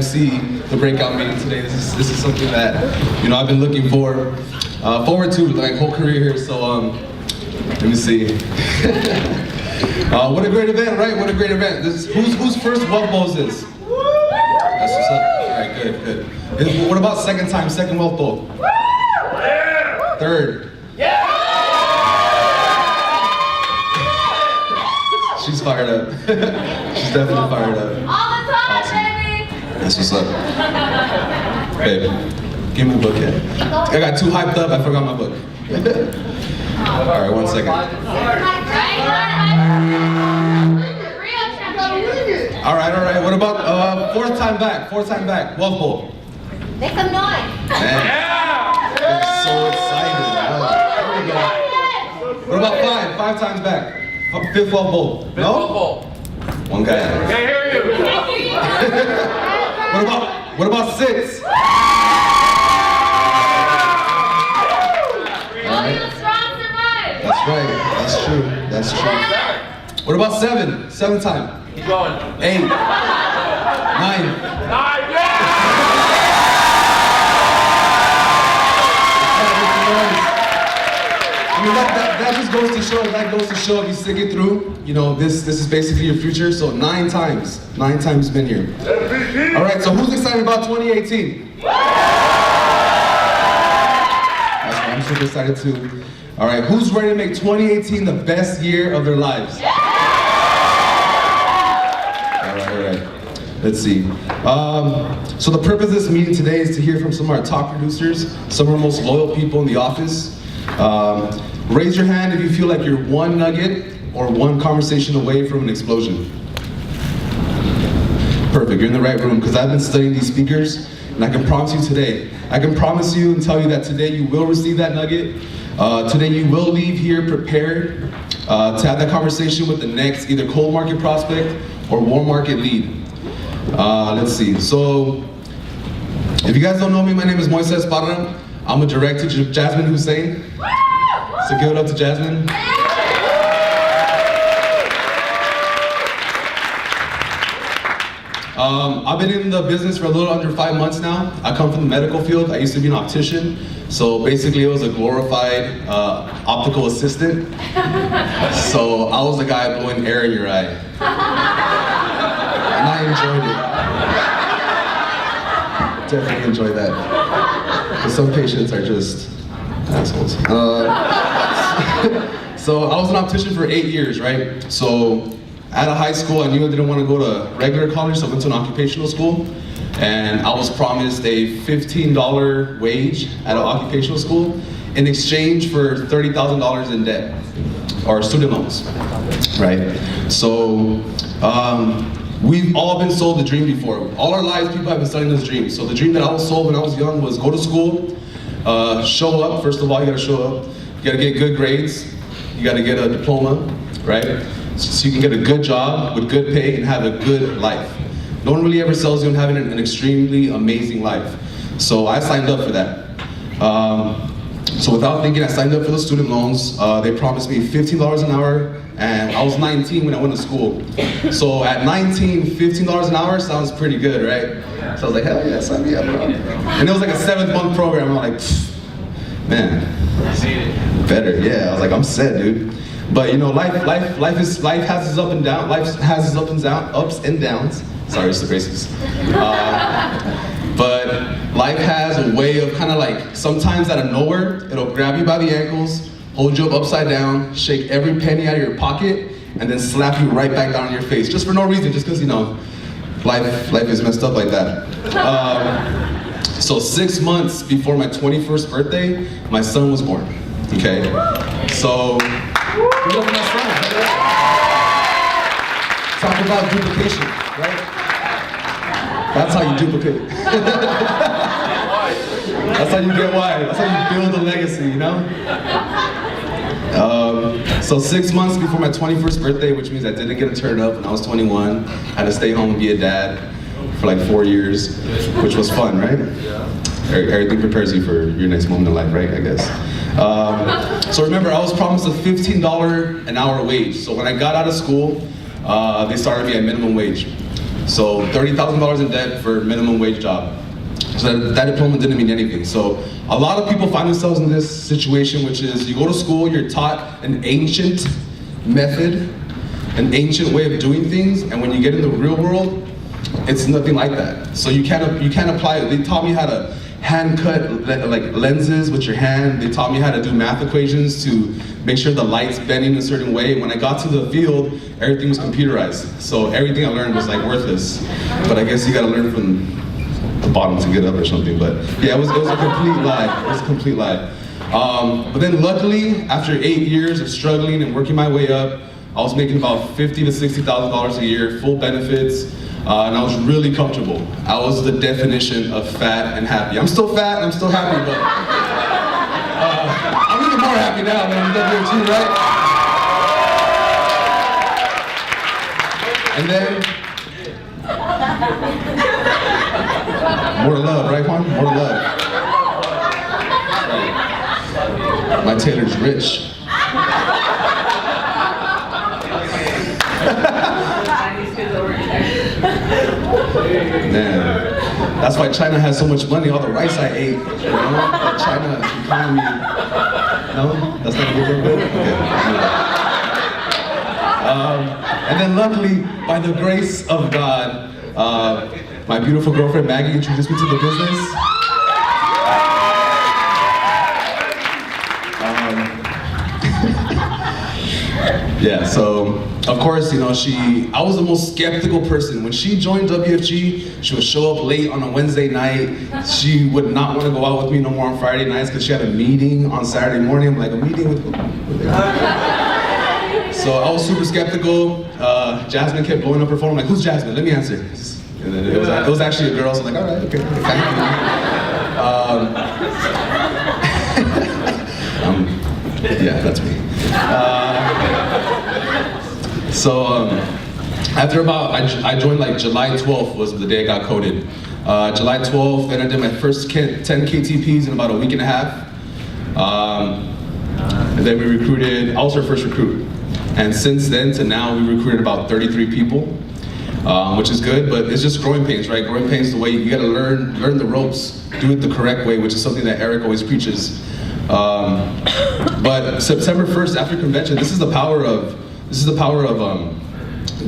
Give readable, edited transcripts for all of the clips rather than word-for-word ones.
MC the breakout meeting today. This is something that I've been looking forward to like whole career here. So let me see. What a great event, right? What a great event. Whose first Wealth Bowl is this? That's what's up. All right, good. What about second Wealth Bowl? Third. She's fired up. She's definitely fired up. All the time, Awesome. baby! That's what's up. Babe, give me the book yet. I got too hyped up, I forgot my book. Alright, 1 second. Alright, what about fourth time back, Wealth Bowl. Make some noise. Man, I'm so excited. There we go. What about five times back? Fifth Wealth Bowl. No? One guy. Can't hear you. What about six? Only the strong survive. That's right. That's true. What about seven? Seventh time. Keep going. 8. 9. I mean, that just goes to show if you stick it through, this is basically your future. So 9 times been here. All right, so who's excited about 2018? That's right, I'm super excited too. All right, who's ready to make 2018 the best year of their lives? All right. Let's see. So the purpose of this meeting today is to hear from some of our top producers, some of our most loyal people in the office. Raise your hand if you feel like you're one nugget or one conversation away from an explosion. Perfect, you're in the right room, because I've been studying these speakers, and I can promise you and tell you that today you will receive that nugget. Today you will leave here prepared to have that conversation with the next either cold market prospect or warm market lead. Let's see, so if you guys don't know me, my name is Moises Parra. I'm a director to Jasmine Hussein. So give it up to Jasmine. I've been in the business for a little under 5 months now. I come from the medical field. I used to be an optician. So basically it was a glorified optical assistant. So I was the guy blowing air in your eye. And I enjoyed it. Definitely enjoyed that. But some patients are just assholes. So I was an optician for 8 years, right? So out of high school, I knew I didn't want to go to regular college, so I went to an occupational school. And I was promised a $15 wage at an occupational school in exchange for $30,000 in debt, or student loans, right? So we've all been sold the dream before. All our lives, people have been selling this dream. So the dream that I was sold when I was young was go to school, show up. First of all, you gotta show up. You gotta get good grades. You gotta get a diploma, right? So you can get a good job with good pay and have a good life. No one really ever sells you on having an extremely amazing life. So I signed up for that. So without thinking, I signed up for the student loans. They promised me $15 an hour, and I was 19 when I went to school. So at 19, $15 an hour sounds pretty good, right? So I was like, hell yeah, sign me up, bro. And it was like a 7-month program. I'm like, man, better, yeah. I was like, I'm set, dude. But life has its up and down. Life has its ups and downs. Sorry, it's the braces. But life has a way of kind of like, sometimes out of nowhere, it'll grab you by the ankles, hold you up upside down, shake every penny out of your pocket, and then slap you right back down on your face, just for no reason, just because, life is messed up like that. So 6 months before my 21st birthday, my son was born, okay? So, give it up for my son. Talk about duplication, right? That's how you duplicate. That's how you get wide. That's how you build a legacy, So 6 months before my 21st birthday, which means I didn't get a turn up when I was 21, I had to stay home and be a dad for like 4 years, which was fun, right? Everything prepares you for your next moment in life, right, I guess. So remember, I was promised a $15 an hour wage. So when I got out of school, they started me at minimum wage. So $30,000 in debt for a minimum wage job. So that diploma didn't mean anything. So a lot of people find themselves in this situation, which is you go to school, you're taught an ancient method, an ancient way of doing things, and when you get in the real world, it's nothing like that. So you can't apply it. They taught me how to hand cut like lenses with your hand. They taught me how to do math equations to make sure the light's bending a certain way. When I got to the field, everything was computerized. So everything I learned was like worthless. But I guess you gotta learn from the bottom to get up or something. But yeah, it was a complete lie. It was a complete lie. But then luckily, after 8 years of struggling and working my way up, I was making about $50,000 to $60,000 a year, full benefits. And I was really comfortable. I was the definition of fat and happy. I'm still fat and I'm still happy, but I'm even more happy now than I'm WFG, right? And then, more to love, right, Juan? More to love. My tailor's rich. Man, that's why China has so much money, all the rice I ate, you know? The China economy. No? That's not a good joke? Okay. And then luckily, by the grace of God, my beautiful girlfriend Maggie introduced me to the business. Yeah, so of course, you know, I was the most skeptical person. When she joined WFG, she would show up late on a Wednesday night. She would not want to go out with me no more on Friday nights because she had a meeting on Saturday morning. I'm like, a meeting with who? So I was super skeptical. Jasmine kept blowing up her phone. I'm like, who's Jasmine? Let me answer. And then it was actually a girl, so I'm like, all right, okay. Yeah, that's me. After I joined like July 12th was the day I got coded. July 12th, then I did my first 10 KTPs in about a week and a half. And then we recruited, I was our first recruit. And since then to now, we recruited about 33 people, which is good, but it's just growing pains, right? Growing pains is the way you gotta learn the ropes, do it the correct way, which is something that Eric always preaches. But September 1st, after convention, this is the power of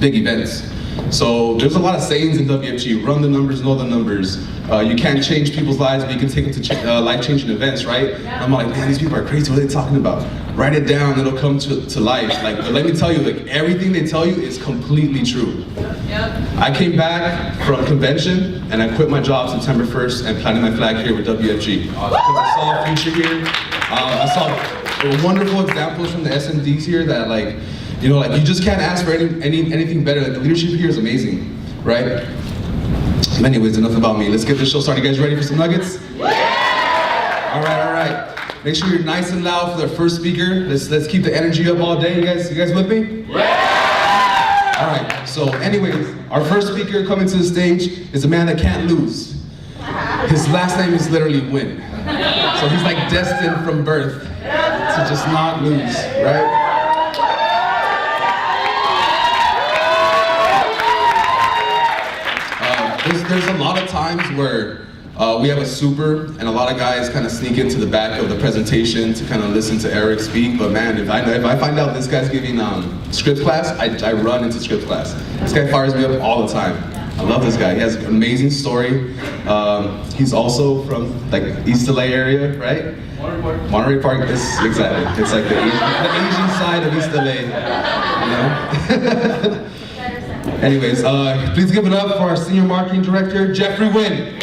big events. So there's a lot of sayings in WFG, run the numbers, know the numbers. You can't change people's lives, but you can take them to life-changing events, right? And I'm like, man, these people are crazy, what are they talking about? Write it down, it'll come to life. Like, but let me tell you, like, everything they tell you is completely true. I came back from convention and I quit my job September 1st and planted my flag here with WFG. Because I saw a future here. I saw wonderful examples from the SMDs here that, like, you know, like, you just can't ask for anything better. Like, the leadership here is amazing, right? Anyways, enough about me. Let's get this show started. You guys ready for some nuggets? All right. Make sure you're nice and loud for the first speaker. Let's keep the energy up all day. You guys with me? All right. So, anyways, our first speaker coming to the stage is a man that can't lose. His last name is literally Win. So he's like destined from birth to just not lose, right? There's a lot of times where we have a super and a lot of guys kind of sneak into the back of the presentation to kind of listen to Eric speak, but man, if I find out this guy's giving script class, I run into script class. This guy fires me up all the time. I love this guy. He has an amazing story. He's also from like East LA area, right? Monterey Park. Exactly. It's like the Asian side of East LA, you know? Anyways, please give it up for our Senior Marketing Director, Jeffrey Wynn.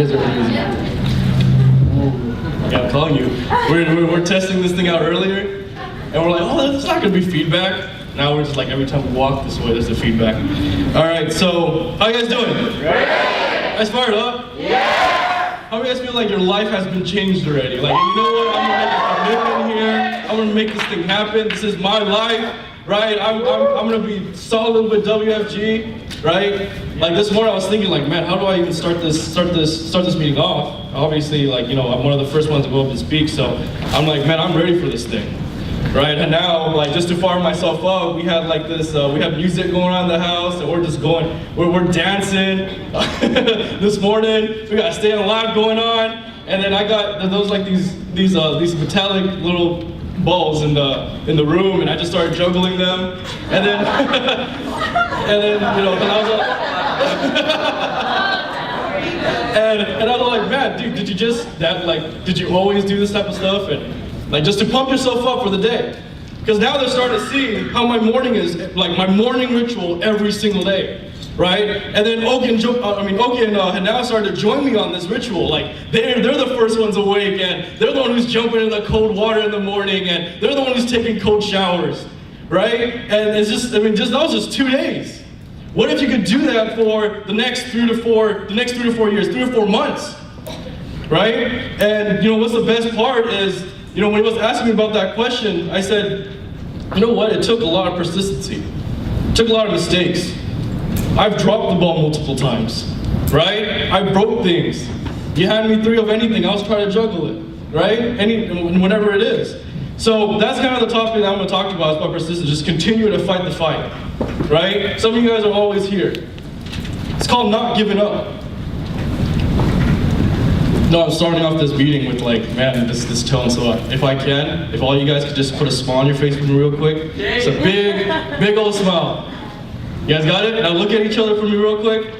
guys are amazing. Yeah, I'm telling you. We're testing this thing out earlier, and we're like, oh, that's not gonna be feedback. Now we're just like, every time we walk this way, there's the feedback. All right, so how you guys doing? Great. Guys fired up? Yeah. How do you guys feel like your life has been changed already? Like, you know what? I'm gonna make a commitment here. I'm gonna make this thing happen. This is my life, right? I'm gonna be solid with WFG, right? Like this morning, I was thinking, like, man, how do I even start this meeting off? Obviously, like, you know, I'm one of the first ones to go up and speak, so I'm like, man, I'm ready for this thing. Right, and now, like, just to fire myself up, we had like this, we have music going on in the house, and we're just going, we're dancing. This morning, we got Stay Alive going on, and then I got those like these metallic little balls in the room, and I just started juggling them, and then, you know, and I was like, and I was like, man, dude, did you always do this type of stuff? And like, just to pump yourself up for the day. Because now they're starting to see how my morning is, like my morning ritual every single day, right? And then Oki and Hanao started to join me on this ritual. Like, they're the first ones awake, and they're the one who's jumping in the cold water in the morning, and they're the one who's taking cold showers, right? And it's just, that was just 2 days. What if you could do that for the next 3 to 4 years, 3 or 4 months, right? And you know, what's the best part is, you know, when he was asking me about that question, I said, you know what, it took a lot of persistency. It took a lot of mistakes. I've dropped the ball multiple times, right? I broke things. You hand me 3 of anything, I'll try to juggle it, right? Whatever it is. So that's kind of the topic that I'm gonna talk about, is about persistence. Just continue to fight the fight, right? Some of you guys are always here. It's called not giving up. No, I'm starting off this meeting with like, man, this tone. So if all you guys could just put a smile on your face for me real quick. It's a big old smile. You guys got it? Now look at each other for me real quick.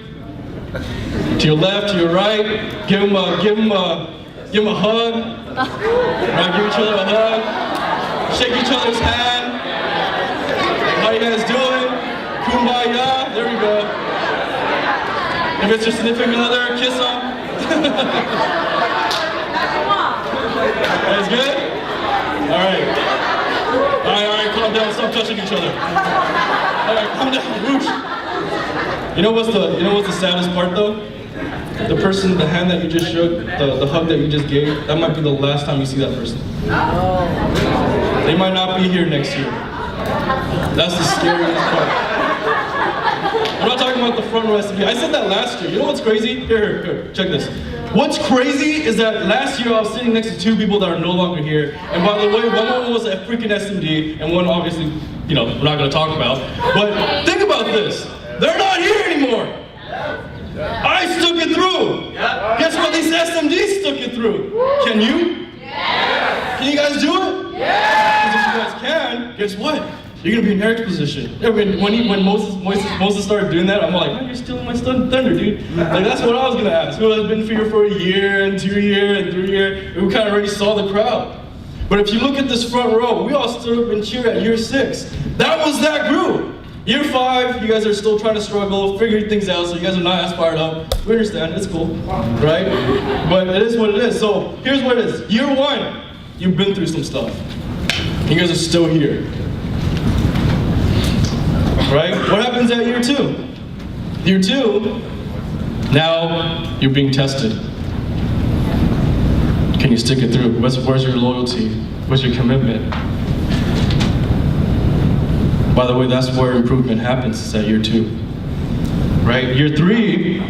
To your left, to your right. Give them a hug. Right, give each other a hug. Shake each other's hand. How you guys doing? Kumbaya. There we go. If it's your significant other, kiss them. That's good? Alright, calm down, stop touching each other. Alright, calm down, whoosh. You know what's the saddest part though? The hand that you just shook, the hug that you just gave, that might be the last time you see that person. They might not be here next year. That's the scariest part. I'm not talking about the front row SMP. I said that last year. You know what's crazy? Here, check this. What's crazy is that last year I was sitting next to 2 people that are no longer here. And by the way, one was a freaking SMD, and one obviously, you know, we're not gonna talk about. But think about this. They're not here anymore. I stuck it through. Guess what? These SMDs stuck it through. Can you? Can you guys do it? Because if you guys can, guess what? You're gonna be in Eric's position. When Moses started doing that, I'm like, man, you're stealing my thunder, dude. Like, that's what I was gonna ask. Who has been here for a year and 2 years and 3 years? We kind of already saw the crowd. But if you look at this front row, we all stood up and cheered at year 6. That was that group. Year 5, you guys are still trying to struggle, figuring things out, so you guys are not as fired up. We understand, it's cool, right? But it is what it is. So here's what it is. Year 1, you've been through some stuff. You guys are still here. Right? What happens at year 2? Year 2, now you're being tested. Can you stick it through? Where's your loyalty? Where's your commitment? By the way, that's where improvement happens, is at year 2. Right? Year 3,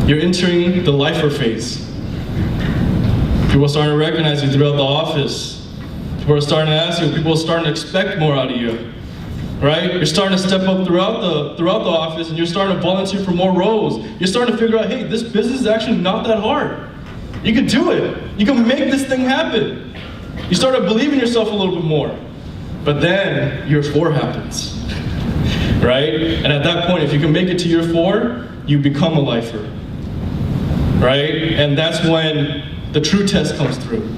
you're entering the lifer phase. People are starting to recognize you throughout the office. People are starting to ask you, people are starting to expect more out of you. Right? You're starting to step up throughout the office, and you're starting to volunteer for more roles. You're starting to figure out, hey, this business is actually not that hard. You can do it. You can make this thing happen. You start to believe in yourself a little bit more. But then year 4 happens, right? And at that point, if you can make it to year 4, you become a lifer, right? And that's when the true test comes through.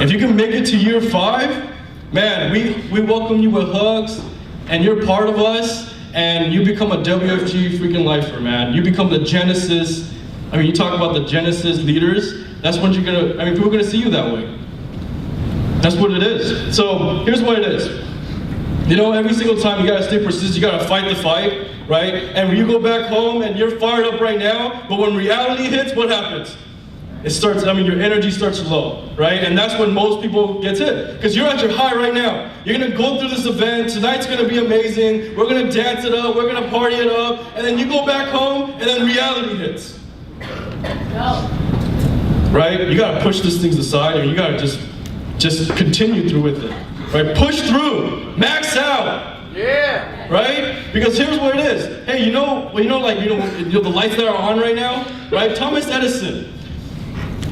If you can make it to year 5, man, we welcome you with hugs, and you're part of us, and you become a WFG freaking lifer, man. You become the genesis I mean, you talk about the Genesis leaders, that's when people are gonna see you that way. That's what it is. So here's what it is. You know, every single time you gotta stay persistent, you gotta fight the fight, right? And when you go back home and you're fired up right now, but when reality hits, what happens? Your energy starts low, right? And that's when most people get hit. Because you're at your high right now. You're gonna go through this event, tonight's gonna be amazing, we're gonna dance it up, we're gonna party it up, and then you go back home, and then reality hits. Right? You gotta push these things aside, and you gotta just continue through with it. Right? Push through, max out. Yeah. Right? Because here's what it is. Hey, you know the lights that are on right now, right? Thomas Edison.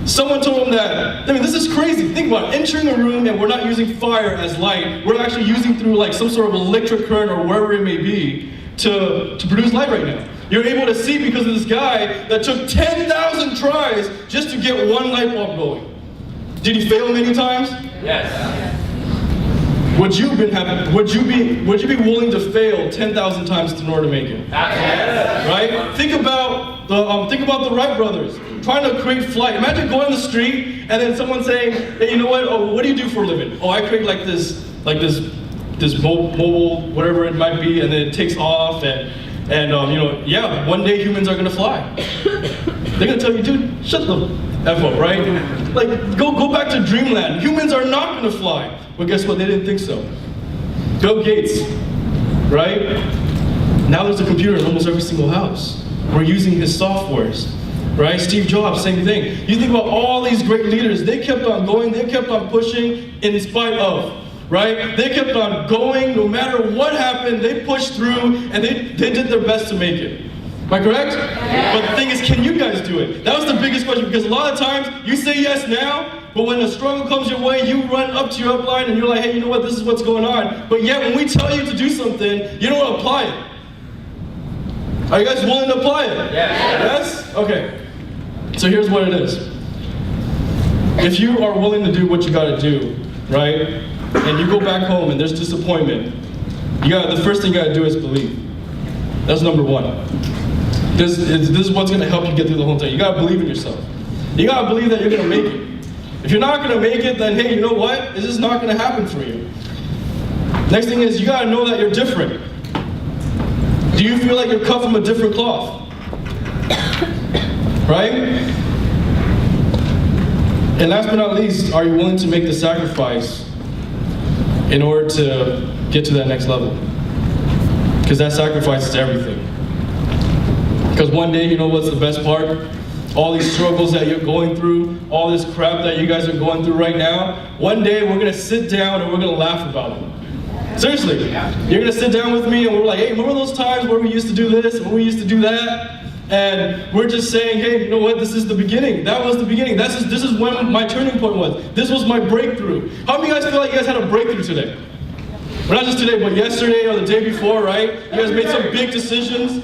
Someone told him that, this is crazy. Think about it. Entering a room and we're not using fire as light. We're actually using through like some sort of electric current or wherever it may be to produce light right now. You're able to see because of this guy that took 10,000 tries just to get one light bulb going. Did he fail many times? Yes. Would you be willing to fail 10,000 times in order to make it? Yes. Right? Think about the Wright brothers trying to create flight. Imagine going on the street and then someone saying, "Hey, you know what? Oh, what do you do for a living?" "Oh, I create like this mobile whatever it might be," and then it takes off and one day humans are gonna fly. They're gonna tell you, "Dude, shut the F up," right? Like go back to dreamland. Humans are not gonna fly. But guess what? They didn't think so. Bill Gates, right? Now there's a computer in almost every single house. We're using his softwares, right? Steve Jobs, same thing. You think about all these great leaders, they kept on going, they kept on pushing in spite of, right? They kept on going no matter what happened, they pushed through and they did their best to make it. Am I correct? Yeah. But the thing is, can you guys do it? That was the biggest question, because a lot of times you say yes now, but when a struggle comes your way, you run up to your upline and you're like, "Hey, you know what, this is what's going on." But yet when we tell you to do something, you don't apply it. Are you guys willing to apply it? Yes? Okay. So here's what it is. If you are willing to do what you gotta do, right? And you go back home and there's disappointment, the first thing you gotta do is believe. That's number one. This is what's gonna help you get through the whole thing. You gotta believe in yourself. You gotta believe that you're gonna make it. If you're not gonna make it, then hey, you know what? This is not gonna happen for you. Next thing is, you gotta know that you're different. Do you feel like you're cut from a different cloth? Right? And last but not least, are you willing to make the sacrifice in order to get to that next level? Because that sacrifice is everything. Because one day, you know what's the best part? All these struggles that you're going through, all this crap that you guys are going through right now, one day we're gonna sit down and we're gonna laugh about it. Seriously, you're gonna sit down with me and we're like, "Hey, remember those times where we used to do this, and we used to do that?" And we're just saying, "Hey, you know what? This is the beginning. That was the beginning. This is when my turning point was. This was my breakthrough." How many of you guys feel like you guys had a breakthrough today? Well, not just today, but yesterday or the day before, right? You guys made some big decisions.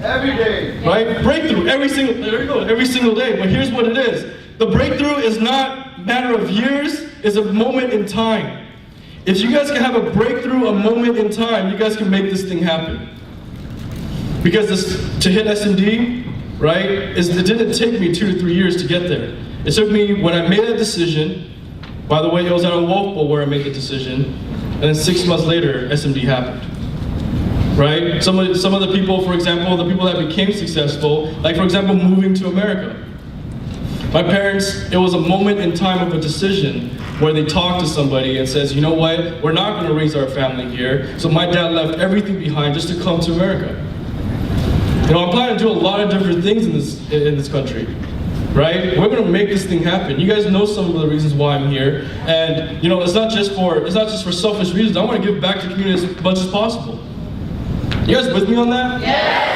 Every day. Right? Breakthrough every single day. But here's what it is. The breakthrough is not a matter of years, it's a moment in time. If you guys can have a breakthrough, a moment in time, you guys can make this thing happen. Because to hit SMD, right, it didn't take me 2 to 3 years to get there. It took me, when I made that decision, by the way, it was at a Walpole where I made the decision, and then 6 months later, SMD happened. Right? Some of the people, for example, the people that became successful, like for example, moving to America. My parents, it was a moment in time of a decision where they talked to somebody and says, "You know what, we're not gonna raise our family here." So my dad left everything behind just to come to America. You know, I'm planning to do a lot of different things in this country. Right? We're gonna make this thing happen. You guys know some of the reasons why I'm here. And you know, it's not just for selfish reasons. I wanna give back to the community as much as possible. You guys with me on that? Yeah.